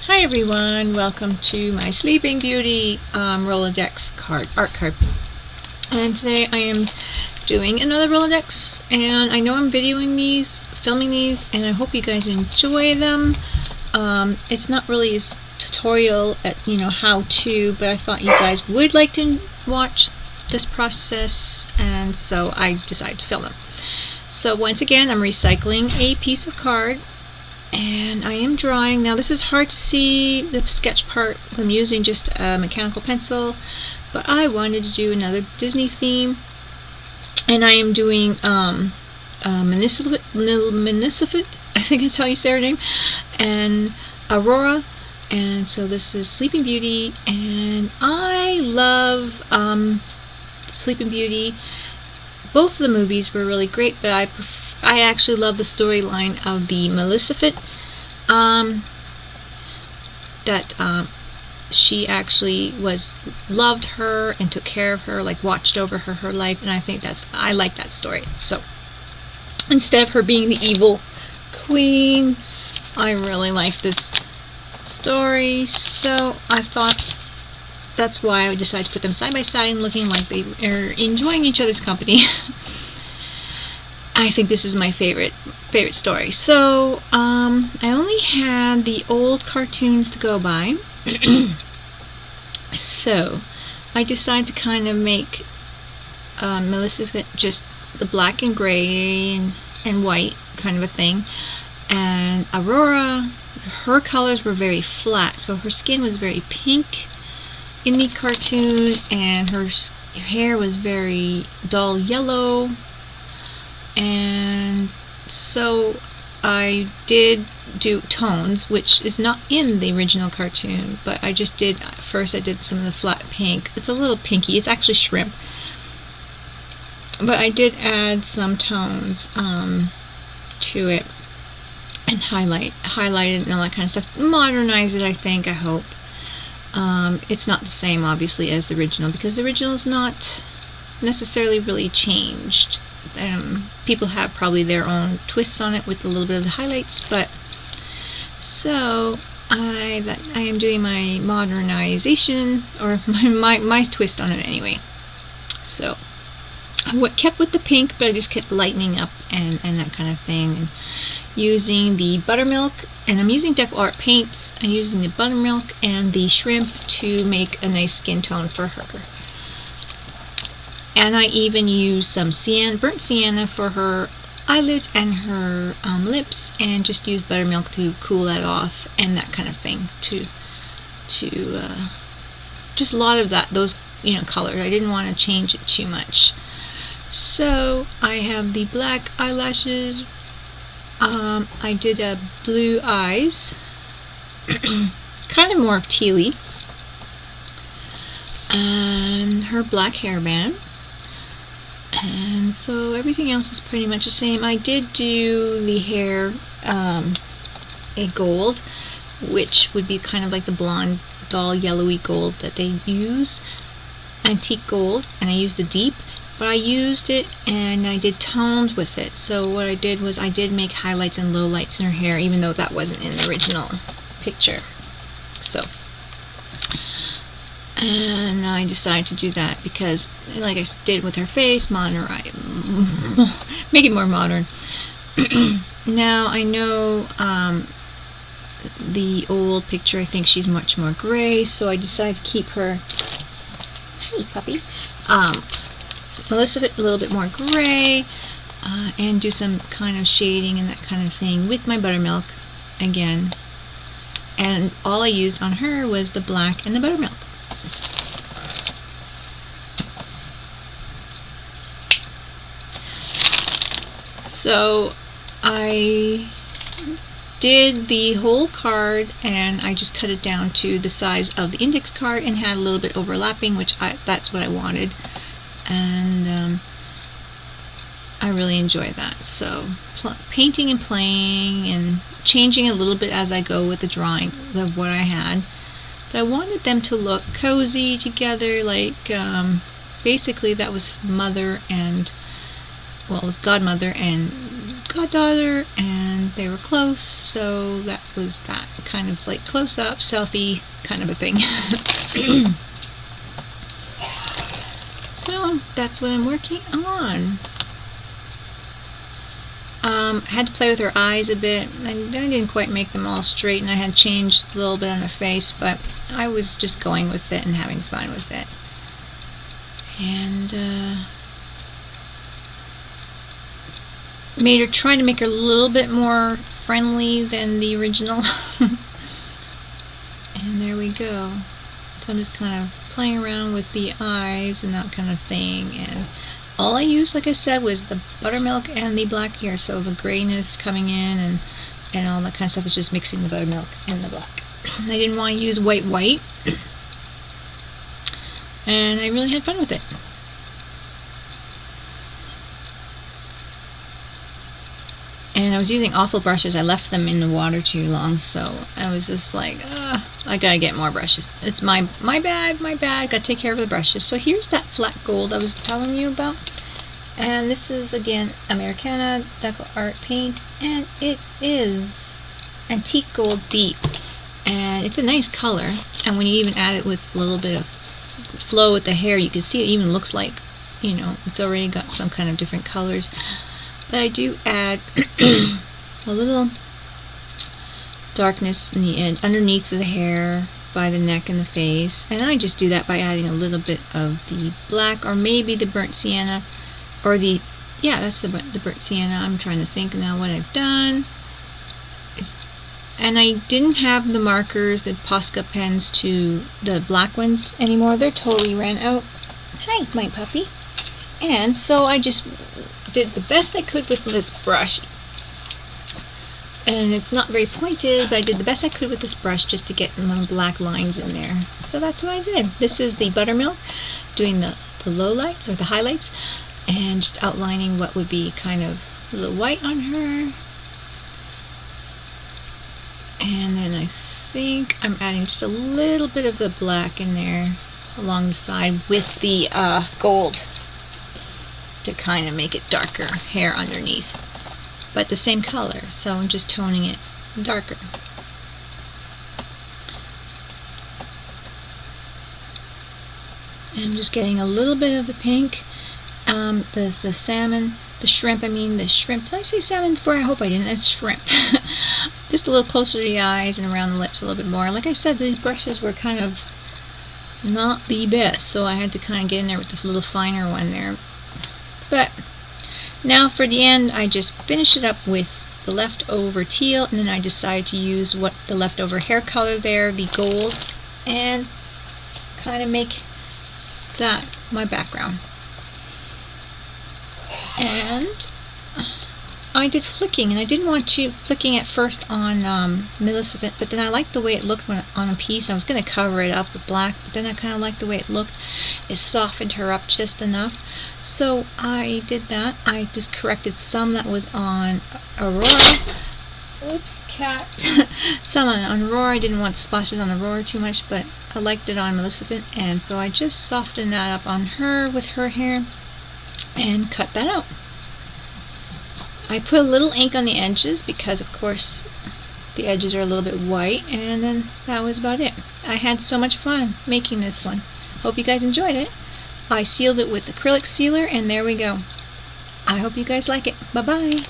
Hi everyone, welcome to my Sleeping Beauty Rolodex art card. And today I am doing another Rolodex, and I know I'm filming these, and I hope you guys enjoy them. It's not really a tutorial at how to, but I thought you guys would like to watch this process, and so I decided to film them. So once again, I'm recycling a piece of card. And I am drawing. Now this is hard to see the sketch part. I'm using just a mechanical pencil, but I wanted to do another Disney theme, and I am doing Municipit, I think that's how you say her name, and Aurora. And so this is Sleeping Beauty, and I love Sleeping Beauty. Both of the movies were really great, but I actually love the storyline of the Maleficent, that she actually loved her and took care of her, like watched over her life, and I like that story. So instead of her being the evil queen, I really like this story, so I thought that's why I decided to put them side by side and looking like they are enjoying each other's company. I think this is my favorite story. So I only had the old cartoons to go by, so I decided to kind of make Maleficent just the black and gray and white kind of a thing, and Aurora, her colors were very flat, so her skin was very pink in the cartoon, and her hair was very dull yellow. And so I did do tones, which is not in the original cartoon, but I just did, first I did some of the flat pink. It's a little pinky, it's actually shrimp, but I did add some tones to it, and highlight it and all that kind of stuff. Modernize it, I think, I hope. It's not the same, obviously, as the original, because the original is not necessarily really changed. People have probably their own twists on it with a little bit of the highlights, but so I am doing my modernization, or my twist on it anyway. So I kept with the pink, but I just kept lightening up and that kind of thing, and using the buttermilk, and I'm using DecoArts paints. I'm using the buttermilk and the shrimp to make a nice skin tone for her. And I even used some burnt sienna for her eyelids and her lips, and just used buttermilk to cool that off and that kind of thing. To just a lot of those colors. I didn't want to change it too much. So I have the black eyelashes. I did blue eyes, kind of more of tealy, and her black hairband. And so everything else is pretty much the same. I did do the hair a gold, which would be kind of like the blonde dull yellowy gold that they used, antique gold, and I used the deep, but I used it and I did tones with it. So what I did was I did make highlights and lowlights in her hair, even though that wasn't in the original picture. So, and I decided to do that because, like I did with her face, make it more modern. Now I know the old picture, I think she's much more gray, so I decided to keep her, hey puppy, Maleficent a little bit more gray, and do some kind of shading and that kind of thing with my buttermilk again. And all I used on her was the black and the buttermilk. So I did the whole card, and I just cut it down to the size of the index card and had a little bit overlapping, which that's what I wanted, and I really enjoy that. So painting and playing and changing a little bit as I go with the drawing of what I had, but I wanted them to look cozy together, like basically that was mother and, well, it was godmother and goddaughter, and they were close, so that was that kind of like close-up selfie kind of a thing. So that's what I'm working on. I had to play with her eyes a bit. I didn't quite make them all straight, and I had changed a little bit on the face, but I was just going with it and having fun with it. And trying to make her a little bit more friendly than the original. And there we go. So I'm just kind of playing around with the eyes and that kind of thing. And all I used, like I said, was the buttermilk and the black here. So the grayness coming in and all that kind of stuff is just mixing the buttermilk and the black. I didn't want to use white. And I really had fun with it. And I was using awful brushes. I left them in the water too long, so I was just like, I gotta get more brushes. It's my bad. Gotta take care of the brushes. So here's that flat gold I was telling you about. And this is, again, Americana DecoArt paint. And it is antique gold deep. And it's a nice color. And when you even add it with a little bit of flow with the hair, you can see it even looks like, you know, it's already got some kind of different colors. But I do add a little darkness in the end, underneath the hair, by the neck and the face. And I just do that by adding a little bit of the black, or maybe the burnt sienna, or the, yeah, that's the burnt sienna. I'm trying to think now what I've done. And I didn't have the markers, the Posca pens, to the black ones anymore. They're totally ran out. Hi, my puppy. And so I just did the best I could with this brush. And it's not very pointed, but I did the best I could with this brush just to get my black lines in there. So that's what I did. This is the buttermilk, doing the lowlights or the highlights, and just outlining what would be kind of a little white on her. And then I think I'm adding just a little bit of the black in there along the side with the gold, to kind of make it darker hair underneath, but the same color, so I'm just toning it darker. I'm just getting a little bit of the pink, the salmon, the shrimp. Did I say salmon before? I hope I didn't. It's shrimp. Just a little closer to the eyes and around the lips a little bit more. Like I said, these brushes were kind of not the best, so I had to kind of get in there with the little finer one there. But now for the end, I just finish it up with the leftover teal, and then I decide to use the leftover hair color there, the gold, and kind of make that my background. And I did flicking, and I didn't want to flicking at first on Millicent, but then I liked the way it looked on a piece. I was going to cover it up with black, but then I kind of liked the way it looked. It softened her up just enough. So I did that. I just corrected some that was on Aurora. Oops, cat. Some on Aurora. I didn't want splashes on Aurora too much, but I liked it on Millicent, and so I just softened that up on her with her hair and cut that out. I put a little ink on the edges because, of course, the edges are a little bit white, and then that was about it. I had so much fun making this one. Hope you guys enjoyed it. I sealed it with acrylic sealer, and there we go. I hope you guys like it. Bye-bye.